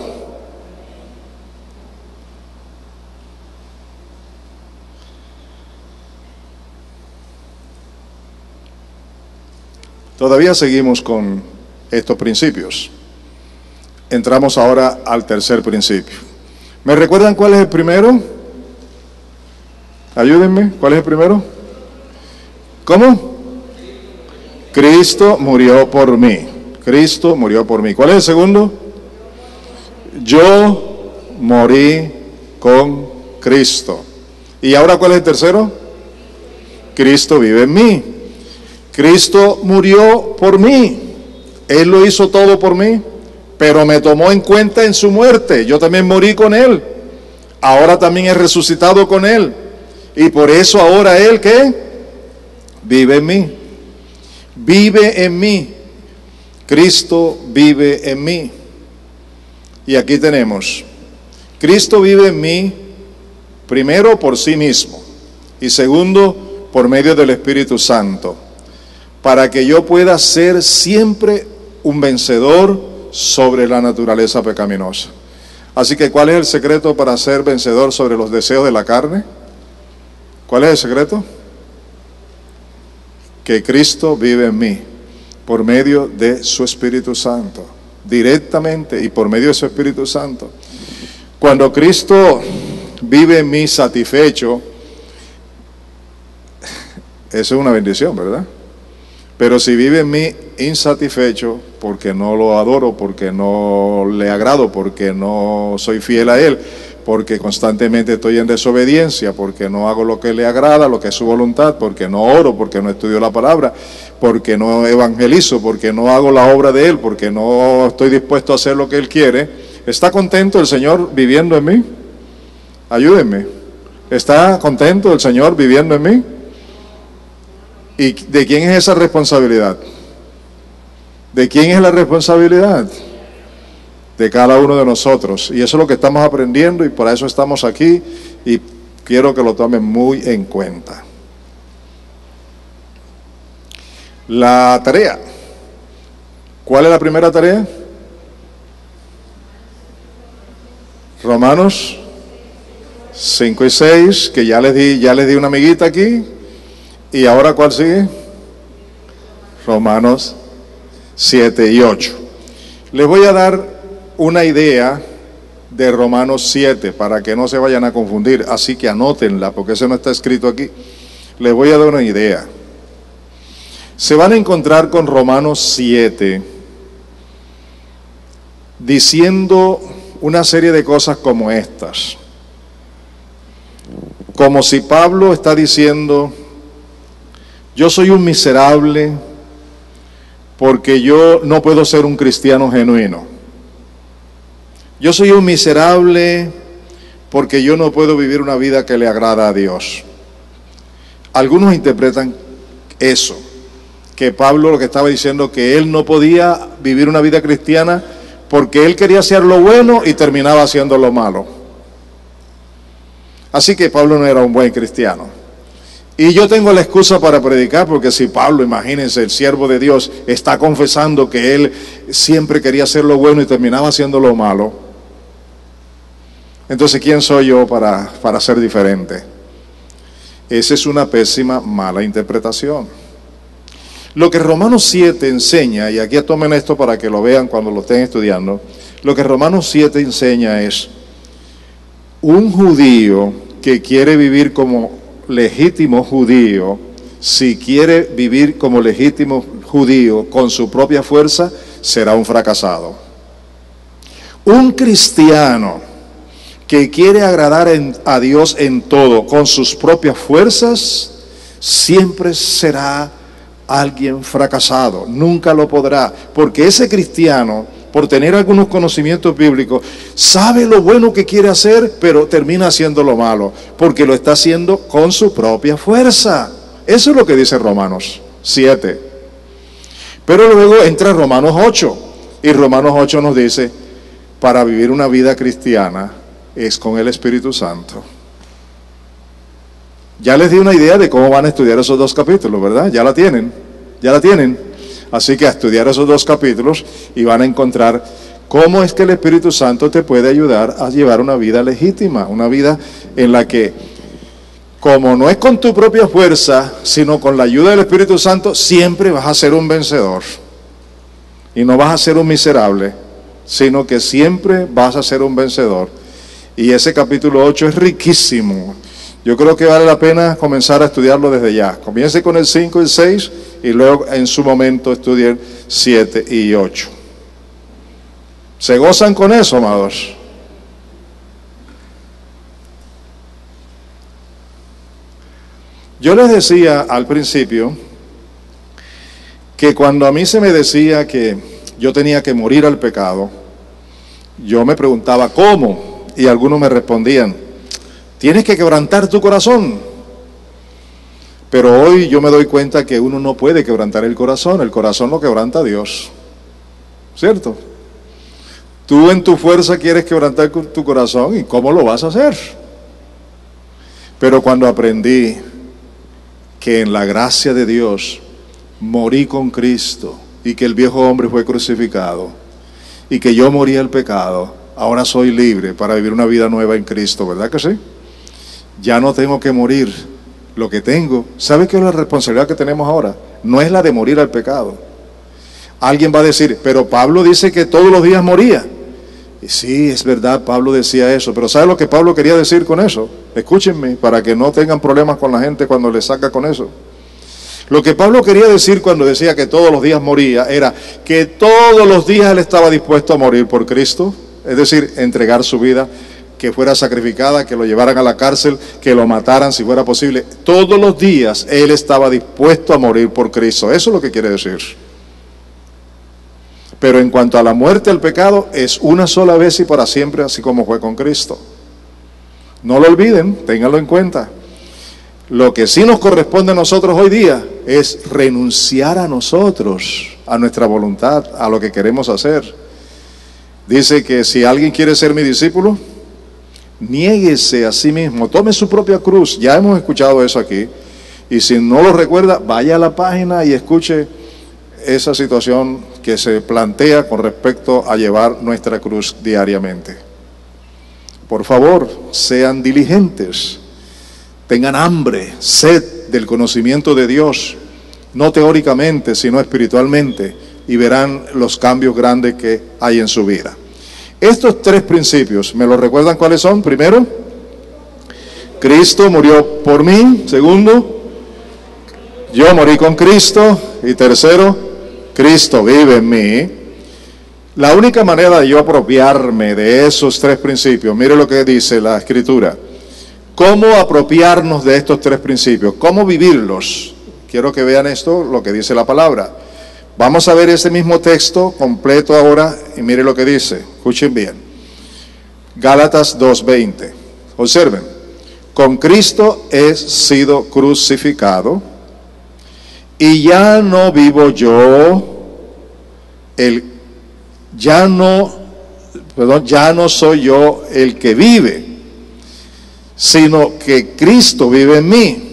Todavía seguimos con estos principios. Entramos ahora al tercer principio. ¿Me recuerdan cuál es el primero? Ayúdenme, ¿cuál es el primero? ¿Cómo? Cristo murió por mí. Cristo murió por mí. ¿Cuál es el segundo? Yo morí con Cristo. ¿Y ahora cuál es el tercero? Cristo vive en mí. Cristo murió por mí. Él lo hizo todo por mí, pero me tomó en cuenta en su muerte. Yo también morí con Él. Ahora también he resucitado con Él. Y por eso ahora Él, ¿qué? Vive en mí. Vive en mí. Cristo vive en mí. Y aquí tenemos, Cristo vive en mí, primero por sí mismo, y segundo, por medio del Espíritu Santo, para que yo pueda ser siempre un vencedor sobre la naturaleza pecaminosa. Así que, ¿cuál es el secreto para ser vencedor sobre los deseos de la carne? ¿Cuál es el secreto? Que Cristo vive en mí, por medio de su Espíritu Santo, directamente y por medio de su Espíritu Santo. Cuando Cristo vive en mí satisfecho, eso es una bendición, ¿verdad? Pero si vive en mí insatisfecho, porque no lo adoro, porque no le agrado, porque no soy fiel a Él, porque constantemente estoy en desobediencia, porque no hago lo que le agrada, lo que es su voluntad, porque no oro, porque no estudio la palabra, porque no evangelizo, porque no hago la obra de Él, porque no estoy dispuesto a hacer lo que Él quiere. ¿Está contento el Señor viviendo en mí? Ayúdenme. ¿Está contento el Señor viviendo en mí? ¿Y de quién es esa responsabilidad? ¿De quién es la responsabilidad? De cada uno de nosotros. Y eso es lo que estamos aprendiendo y por eso estamos aquí y quiero que lo tomen muy en cuenta. La tarea. ¿Cuál es la primera tarea? Romanos 5 y 6, que ya les di una amiguita aquí. ¿Y ahora cuál sigue? Romanos 7 y 8. Les voy a dar una idea de Romanos 7 para que no se vayan a confundir, así que anótenla porque eso no está escrito aquí. Les voy a dar una idea. Se van a encontrar con Romanos 7 diciendo una serie de cosas como estas. Como si Pablo está diciendo: yo soy un miserable porque yo no puedo ser un cristiano genuino. Yo soy un miserable porque yo no puedo vivir una vida que le agrada a Dios. Algunos interpretan eso, que Pablo lo que estaba diciendo, que él no podía vivir una vida cristiana porque él quería hacer lo bueno y terminaba haciendo lo malo. Así que Pablo no era un buen cristiano. Y yo tengo la excusa para predicar, porque si Pablo, imagínense, el siervo de Dios, está confesando que él siempre quería hacer lo bueno y terminaba haciendo lo malo, entonces ¿quién soy yo para ser diferente? Esa es una pésima, mala interpretación. Lo que Romanos 7 enseña, y aquí tomen esto para que lo vean cuando lo estén estudiando, lo que Romanos 7 enseña es: un judío que quiere vivir como legítimo judío, si quiere vivir como legítimo judío con su propia fuerza, será un fracasado. Un cristiano que quiere agradar a Dios en todo con sus propias fuerzas, siempre será alguien fracasado, nunca lo podrá, porque ese cristiano, por tener algunos conocimientos bíblicos, sabe lo bueno que quiere hacer, pero termina haciendo lo malo, porque lo está haciendo con su propia fuerza. Eso es lo que dice Romanos 7. Pero luego entra Romanos 8, y Romanos 8 nos dice: para vivir una vida cristiana es con el Espíritu Santo. Ya les di una idea de cómo van a estudiar esos dos capítulos, ¿verdad? Ya la tienen. Así que a estudiar esos dos capítulos y van a encontrar cómo es que el Espíritu Santo te puede ayudar a llevar una vida legítima, una vida en la que, como no es con tu propia fuerza, sino con la ayuda del Espíritu Santo, siempre vas a ser un vencedor. Y no vas a ser un miserable, sino que siempre vas a ser un vencedor. Y ese capítulo 8 es riquísimo. Yo creo que vale la pena comenzar a estudiarlo desde ya. Comience con el 5 y 6 y luego en su momento estudien 7 y 8. ¿Se gozan con eso, amados? Yo les decía al principio que cuando a mí se me decía que yo tenía que morir al pecado, yo me preguntaba ¿cómo? Y algunos me respondían, tienes que quebrantar tu corazón. Pero hoy yo me doy cuenta que uno no puede quebrantar el corazón lo quebranta Dios, ¿cierto? Tú en tu fuerza quieres quebrantar tu corazón, ¿y cómo lo vas a hacer? Pero cuando aprendí que en la gracia de Dios morí con Cristo y que el viejo hombre fue crucificado y que yo morí al pecado, ahora soy libre para vivir una vida nueva en Cristo, ¿verdad que sí? Ya no tengo que morir. Lo que tengo, ¿sabe qué es la responsabilidad que tenemos ahora? No es la de morir al pecado. Alguien va a decir, pero Pablo dice que todos los días moría. Y sí, es verdad, Pablo decía eso, pero ¿sabe lo que Pablo quería decir con eso? Escúchenme, para que no tengan problemas con la gente cuando le saca con eso. Lo que Pablo quería decir cuando decía que todos los días moría, era que todos los días él estaba dispuesto a morir por Cristo, es decir, entregar su vida, que fuera sacrificada, que lo llevaran a la cárcel, que lo mataran si fuera posible. Todos los días él estaba dispuesto a morir por Cristo, eso es lo que quiere decir. Pero en cuanto a la muerte al pecado, es una sola vez y para siempre, así como fue con Cristo. No lo olviden, ténganlo en cuenta. Lo que sí nos corresponde a nosotros hoy día es renunciar a nosotros, a nuestra voluntad, a lo que queremos hacer. Dice que si alguien quiere ser mi discípulo, niéguese a sí mismo, tome su propia cruz. Ya hemos escuchado eso aquí. Y si no lo recuerda, vaya a la página y escuche esa situación que se plantea con respecto a llevar nuestra cruz diariamente. Por favor, sean diligentes, tengan hambre, sed del conocimiento de Dios, no teóricamente, sino espiritualmente, y verán los cambios grandes que hay en su vida. Estos tres principios, ¿me lo recuerdan cuáles son? Primero, Cristo murió por mí. Segundo, yo morí con Cristo. Y tercero, Cristo vive en mí. La única manera de yo apropiarme de esos tres principios, mire lo que dice la Escritura. ¿Cómo apropiarnos de estos tres principios? ¿Cómo vivirlos? Quiero que vean esto, lo que dice la palabra. Vamos a ver ese mismo texto completo ahora y mire lo que dice. Escuchen bien. Gálatas 2:20. Observen. Con Cristo he sido crucificado y ya no vivo yo, ya no soy yo el que vive, sino que Cristo vive en mí.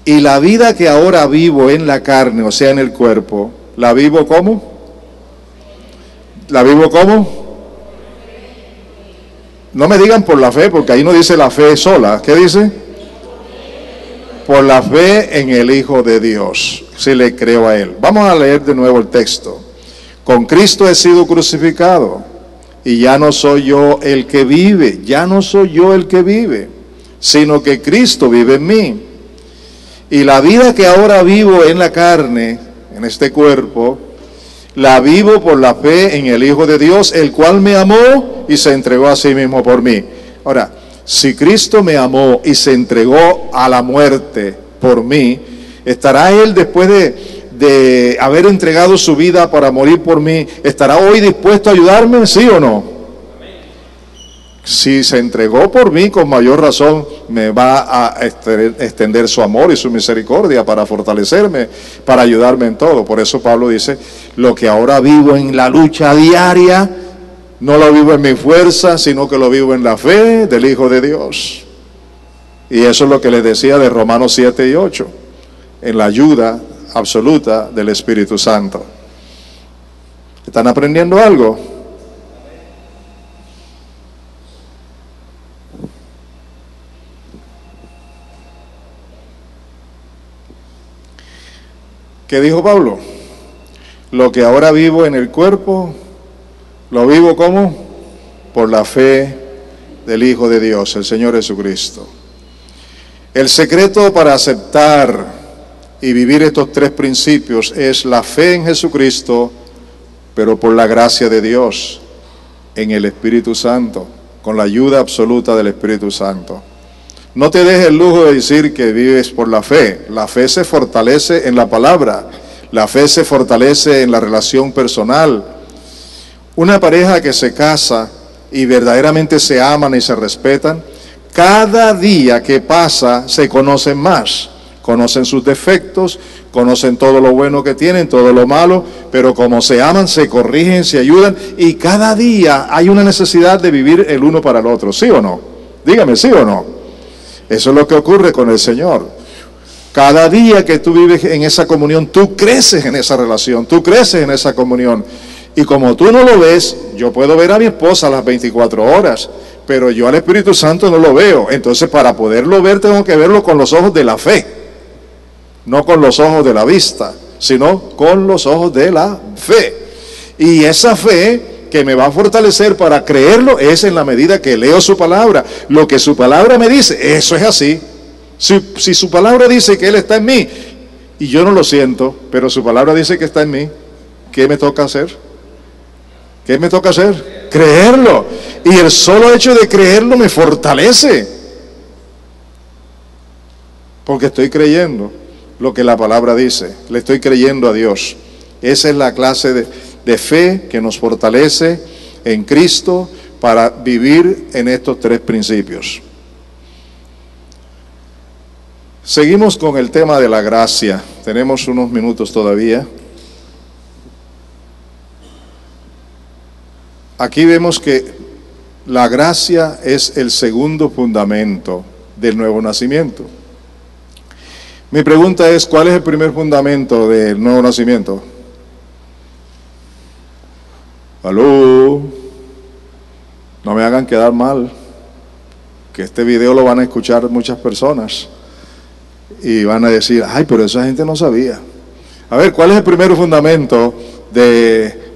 Y la vida que ahora vivo en la carne, o sea, en el cuerpo, ¿la vivo cómo? ¿La vivo cómo? No me digan por la fe, porque ahí no dice la fe sola. ¿Qué dice? Por la fe en el Hijo de Dios, si le creo a Él. Vamos a leer de nuevo el texto. Con Cristo he sido crucificado, y ya no soy yo el que vive, ya no soy yo el que vive, sino que Cristo vive en mí. Y la vida que ahora vivo en la carne, en este cuerpo, la vivo por la fe en el Hijo de Dios, el cual me amó y se entregó a sí mismo por mí. Ahora, si Cristo me amó y se entregó a la muerte por mí, ¿estará Él después de haber entregado su vida para morir por mí, estará hoy dispuesto a ayudarme? ¿Sí o no? Si se entregó por mí, con mayor razón me va a extender su amor y su misericordia para fortalecerme, para ayudarme en todo. Por eso Pablo dice, lo que ahora vivo en la lucha diaria, no lo vivo en mi fuerza, sino que lo vivo en la fe del Hijo de Dios. Y eso es lo que les decía de Romanos 7 y 8, en la ayuda absoluta del Espíritu Santo. ¿Están aprendiendo algo? ¿Qué dijo Pablo? Lo que ahora vivo en el cuerpo, lo vivo ¿cómo? Por la fe del Hijo de Dios, el Señor Jesucristo. El secreto para aceptar y vivir estos tres principios es la fe en Jesucristo, pero por la gracia de Dios, en el Espíritu Santo, con la ayuda absoluta del Espíritu Santo. No te dejes el lujo de decir que vives por la fe. La fe se fortalece en la palabra. La fe se fortalece en la relación personal. Una pareja que se casa y verdaderamente se aman y se respetan, cada día que pasa se conocen más. Conocen sus defectos, conocen todo lo bueno que tienen, todo lo malo, pero como se aman, se corrigen, se ayudan, y cada día hay una necesidad de vivir el uno para el otro. ¿Sí o no? Dígame, ¿sí o no? Eso es lo que ocurre con el Señor. Cada día que tú vives en esa comunión, tú creces en esa relación, tú creces en esa comunión. Y como tú no lo ves, yo puedo ver a mi esposa a las 24 horas, pero yo al Espíritu Santo no lo veo. Entonces, para poderlo ver, tengo que verlo con los ojos de la fe, no con los ojos de la vista, sino con los ojos de la fe. Y esa fe que me va a fortalecer para creerlo es en la medida que leo su palabra. Lo que su palabra me dice, eso es así. Si su palabra dice que Él está en mí y yo no lo siento, pero su palabra dice que está en mí, ¿qué me toca hacer? ¿Qué me toca hacer? Creerlo. Y el solo hecho de creerlo me fortalece, porque estoy creyendo lo que la palabra dice, le estoy creyendo a Dios. Esa es la clase de fe que nos fortalece en Cristo para vivir en estos tres principios. Seguimos con el tema de la gracia. Tenemos unos minutos todavía. Aquí vemos que la gracia es el segundo fundamento del nuevo nacimiento. Mi pregunta es, ¿cuál es el primer fundamento del nuevo nacimiento? ¡Aló! No me hagan quedar mal, que este video lo van a escuchar muchas personas y van a decir, ay, pero esa gente no sabía. A ver, ¿cuál es el primer fundamento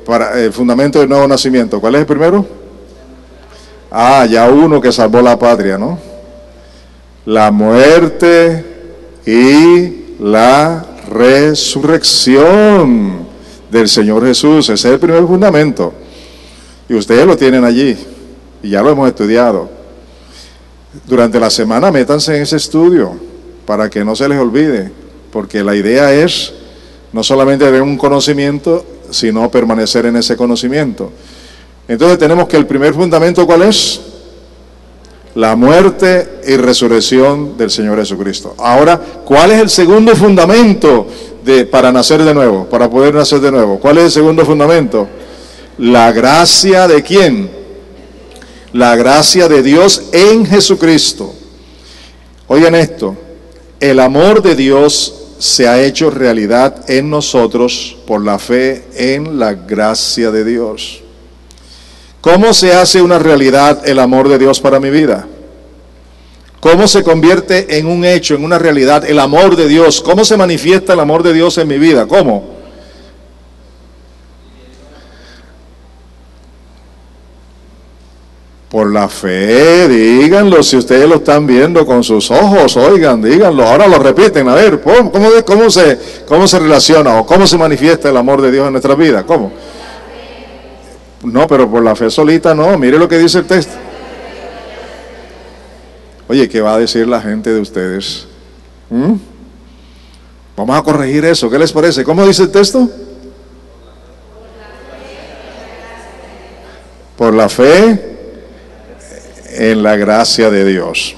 para el fundamento del nuevo nacimiento? ¿Cuál es el primero? Ah, ya uno que salvó la patria, ¿no? La muerte y la resurrección del Señor Jesús. Ese es el primer fundamento. Y ustedes lo tienen allí. Y ya lo hemos estudiado. Durante la semana métanse en ese estudio para que no se les olvide. Porque la idea es no solamente tener un conocimiento, sino permanecer en ese conocimiento. Entonces tenemos que el primer fundamento, ¿cuál es? La muerte y resurrección del Señor Jesucristo. Ahora, ¿cuál es el segundo fundamento para nacer de nuevo? Para poder nacer de nuevo. ¿Cuál es el segundo fundamento? La gracia de ¿quién? La gracia de Dios en Jesucristo. Oigan esto, el amor de Dios se ha hecho realidad en nosotros por la fe en la gracia de Dios. ¿Cómo se hace una realidad el amor de Dios para mi vida? ¿Cómo se convierte en un hecho, en una realidad el amor de Dios? ¿Cómo se manifiesta el amor de Dios en mi vida? ¿Cómo? Por la fe, díganlo, si ustedes lo están viendo con sus ojos, oigan, díganlo, ahora lo repiten, a ver, ¿cómo se relaciona o cómo se manifiesta el amor de Dios en nuestra vida? ¿Cómo? No, pero por la fe solita no, mire lo que dice el texto. Oye, ¿qué va a decir la gente de ustedes? Vamos a corregir eso, ¿qué les parece? ¿Cómo dice el texto? Por la fe en la gracia de Dios.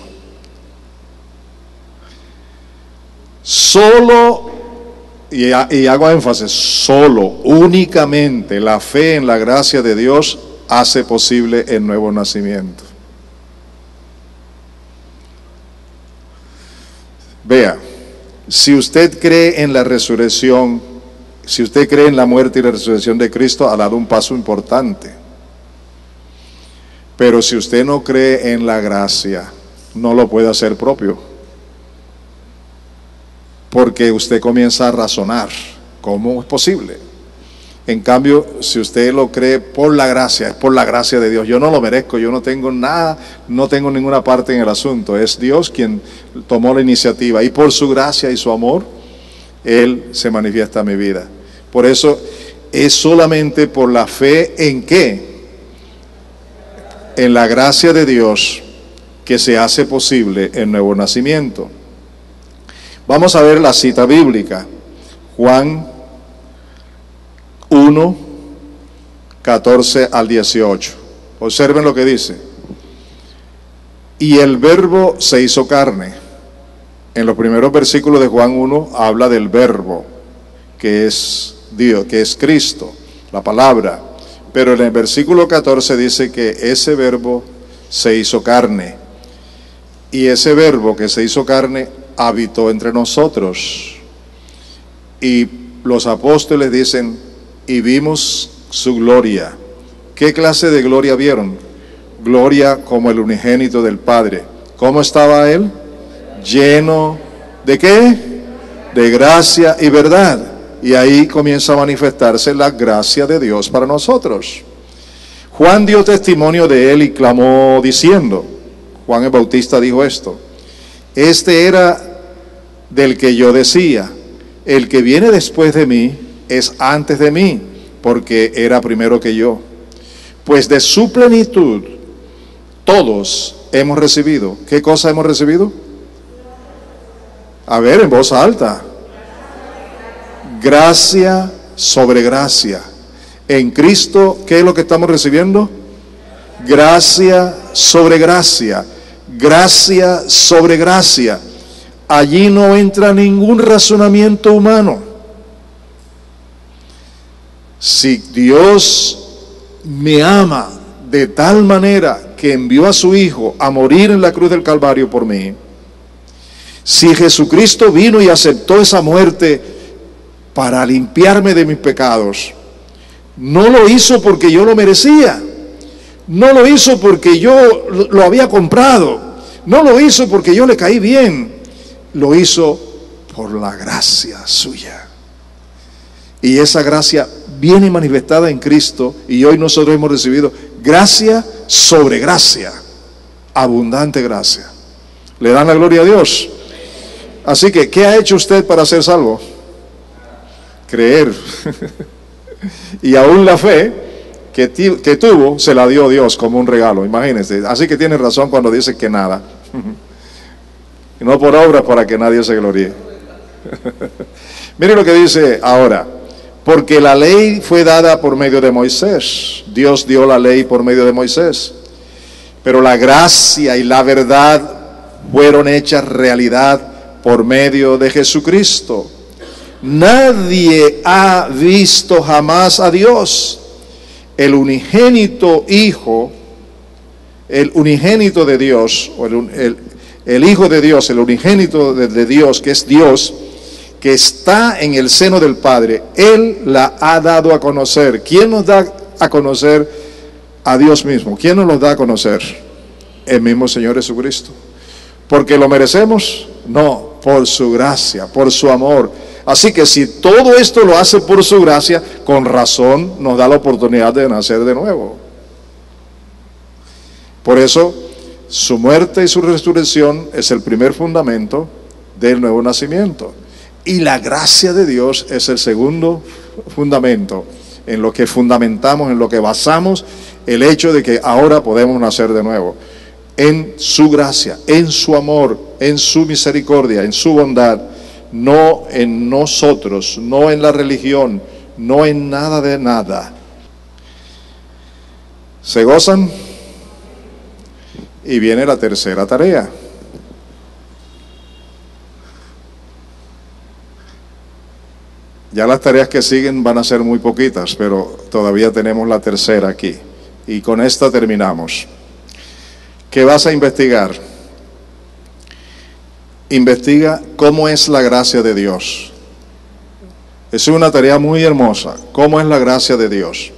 Solo, y hago énfasis, solo, únicamente la fe en la gracia de Dios hace posible el nuevo nacimiento. Vea, si usted cree en la resurrección, si usted cree en la muerte y la resurrección de Cristo, ha dado un paso importante. Pero si usted no cree en la gracia, no lo puede hacer propio. Porque usted comienza a razonar, ¿cómo es posible? En cambio, si usted lo cree por la gracia, es por la gracia de Dios. Yo no lo merezco, yo no tengo nada, no tengo ninguna parte en el asunto. Es Dios quien tomó la iniciativa y por su gracia y su amor, Él se manifiesta en mi vida. Por eso es solamente por la fe en qué, en la gracia de Dios, que se hace posible el nuevo nacimiento. Vamos a ver la cita bíblica. Juan 1, 14 al 18. Observen lo que dice. Y el verbo se hizo carne. En los primeros versículos de Juan 1 habla del verbo, que es Dios, que es Cristo, la palabra. Pero en el versículo 14 dice que ese verbo se hizo carne. Y ese verbo que se hizo carne habitó entre nosotros. Y los apóstoles dicen, y vimos su gloria. ¿Qué clase de gloria vieron? Gloria como el unigénito del Padre. ¿Cómo estaba Él? Lleno ¿de qué? De gracia y verdad. Y ahí comienza a manifestarse la gracia de Dios para nosotros. Juan dio testimonio de Él y clamó diciendo, Juan el Bautista dijo esto, este era del que yo decía, el que viene después de mí es antes de mí, porque era primero que yo. Pues de su plenitud todos hemos recibido. ¿Qué cosa hemos recibido? A ver, en voz alta. Gracia sobre gracia. En Cristo, ¿qué es lo que estamos recibiendo? Gracia sobre gracia. Gracia sobre gracia. Allí no entra ningún razonamiento humano. Si Dios me ama de tal manera que envió a su Hijo a morir en la cruz del Calvario por mí, si Jesucristo vino y aceptó esa muerte para limpiarme de mis pecados, no lo hizo porque yo lo merecía, no lo hizo porque yo lo había comprado, no lo hizo porque yo le caí bien, lo hizo por la gracia suya. Y esa gracia viene manifestada en Cristo, y hoy nosotros hemos recibido gracia sobre gracia, abundante gracia. ¿Le dan la gloria a Dios? Así que, ¿qué ha hecho usted para ser salvo? Creer. Y aún la fe que tuvo, se la dio Dios como un regalo, imagínense. Así que tiene razón cuando dice que nada. Y no por obras para que nadie se gloríe. Mire lo que dice ahora. Porque la ley fue dada por medio de Moisés. Dios dio la ley por medio de Moisés. Pero la gracia y la verdad fueron hechas realidad por medio de Jesucristo. Nadie ha visto jamás a Dios. El unigénito Hijo, el unigénito de Dios, o el Hijo de Dios, el unigénito de Dios, que es Dios, que está en el seno del Padre, Él la ha dado a conocer. ¿Quién nos da a conocer a Dios mismo? ¿Quién nos lo da a conocer? El mismo Señor Jesucristo. ¿Porque lo merecemos? No, por su gracia, por su amor. Así que si todo esto lo hace por su gracia, con razón nos da la oportunidad de nacer de nuevo. Por eso, su muerte y su resurrección es el primer fundamento del nuevo nacimiento. Y la gracia de Dios es el segundo fundamento, en lo que fundamentamos, en lo que basamos el hecho de que ahora podemos nacer de nuevo. En su gracia, en su amor, en su misericordia, en su bondad, no en nosotros, no en la religión, no en nada de nada. ¿Se gozan? Y viene la tercera tarea. Ya las tareas que siguen van a ser muy poquitas, pero todavía tenemos la tercera aquí. Y con esta terminamos. ¿Qué vas a investigar? Investiga cómo es la gracia de Dios. Es una tarea muy hermosa. ¿Cómo es la gracia de Dios?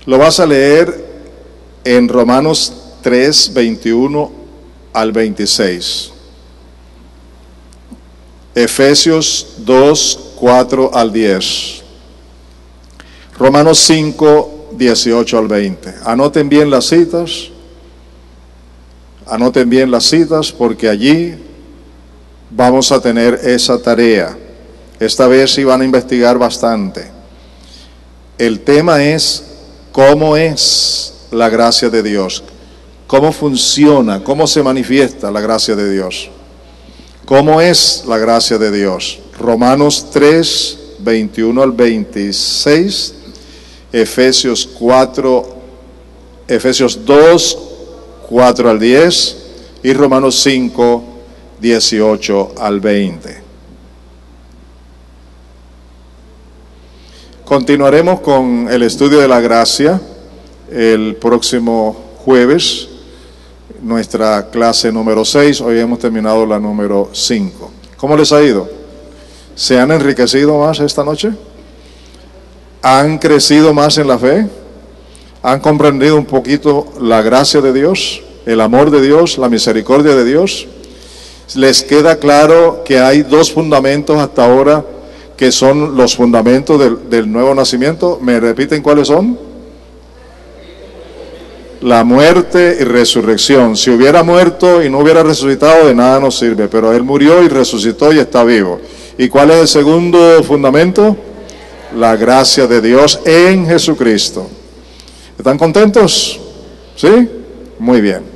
Lo vas a leer en Romanos 3, 21 al 26. Efesios 2, 4 al 10. Romanos 5, 18 al 20. Anoten bien las citas. Anoten bien las citas porque allí vamos a tener esa tarea. Esta vez sí van a investigar bastante. El tema es cómo es la gracia de Dios, cómo funciona, cómo se manifiesta la gracia de Dios. ¿Cómo es la gracia de Dios? Romanos 3, 21 al 26, Efesios 2, 4 al 10 y Romanos 5, 18 al 20. Continuaremos con el estudio de la gracia el próximo jueves, nuestra clase número 6. Hoy hemos terminado la número 5. ¿Cómo les ha ido? ¿Se han enriquecido más esta noche? ¿Han crecido más en la fe? ¿Han comprendido un poquito la gracia de Dios, el amor de Dios, la misericordia de Dios? ¿Les queda claro que hay dos fundamentos hasta ahora que son los fundamentos del nuevo nacimiento? ¿Me repiten cuáles son? La muerte y resurrección. Si hubiera muerto y no hubiera resucitado, de nada nos sirve, pero Él murió y resucitó y está vivo. ¿Y cuál es el segundo fundamento? La gracia de Dios en Jesucristo. ¿Están contentos? ¿Sí? Muy bien.